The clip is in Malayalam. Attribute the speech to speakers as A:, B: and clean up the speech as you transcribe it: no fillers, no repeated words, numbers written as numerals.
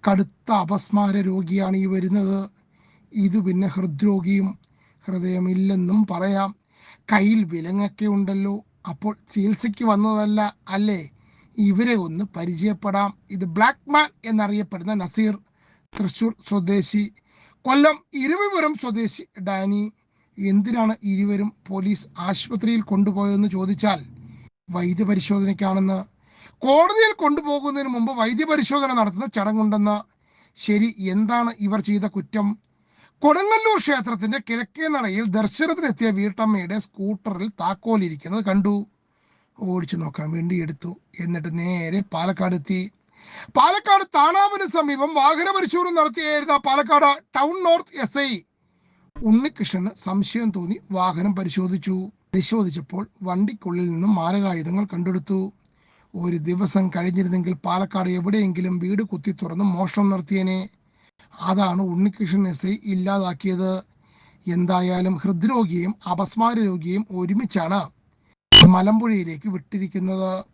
A: കടുത്ത അപസ്മാര രോഗിയാണ് ഈ വരുന്നത്. ഇത് പിന്നെ ഹൃദ്രോഗിയും. ഹൃദയമില്ലെന്നും പറയാം. കയ്യിൽ വിലങ്ങൊക്കെ ഉണ്ടല്ലോ. അപ്പോൾ ചികിത്സയ്ക്ക് വന്നതല്ല അല്ലേ? ഇവരെ ഒന്ന് പരിചയപ്പെടാം. ഇത് ബ്ലാക്ക് മാൻ എന്നറിയപ്പെടുന്ന നസീർ, തൃശൂർ സ്വദേശി. കൊല്ലം ഇരുവിപുരം സ്വദേശി ഡാനി. എന്തിനാണ് ഇരുവരും പോലീസ് ആശുപത്രിയിൽ കൊണ്ടുപോയതെന്ന് ചോദിച്ചാൽ വൈദ്യപരിശോധനയ്ക്കാണെന്ന്. കോടതിയിൽ കൊണ്ടുപോകുന്നതിന് മുമ്പ് വൈദ്യപരിശോധന നടത്തുന്ന ചടങ്ങുണ്ടെന്ന്. ശരി, എന്താണ് ഇവർ ചെയ്ത കുറ്റം? കൊടുങ്ങല്ലൂർ ക്ഷേത്രത്തിന്റെ കിഴക്കേ നടയിൽ ദർശനത്തിനെത്തിയ വീട്ടമ്മയുടെ സ്കൂട്ടറിൽ താക്കോലിരിക്കുന്നത് കണ്ടു. ഓടിച്ചു നോക്കാൻ വേണ്ടി എടുത്തു. എന്നിട്ട് നേരെ പാലക്കാട് എത്തി. പാലക്കാട് താണാവിന് സമീപം വാഹന പരിശോധന നടത്തിയായിരുന്ന പാലക്കാട് ടൗൺ നോർത്ത് SI ഉണ്ണികൃഷ്ണന് സംശയം തോന്നി വാഹനം പരിശോധിച്ചപ്പോൾ വണ്ടിക്കുള്ളിൽ നിന്നും മാരകായുധങ്ങൾ കണ്ടെടുത്തു. ഒരു ദിവസം കഴിഞ്ഞിരുന്നെങ്കിൽ പാലക്കാട് എവിടെയെങ്കിലും വീട് കുത്തി തുറന്ന് മോഷണം നടത്തിയേനെ. അതാണ് ഉണ്ണികൃഷ്ണൻ SI ഇല്ലാതാക്കിയത്. എന്തായാലും ഹൃദ്രോഗിയെയും അപസ്മാര രോഗിയെയും ഒരുമിച്ചാണ് മലമ്പുഴയിലേക്ക് വിട്ടിരിക്കുന്നത്.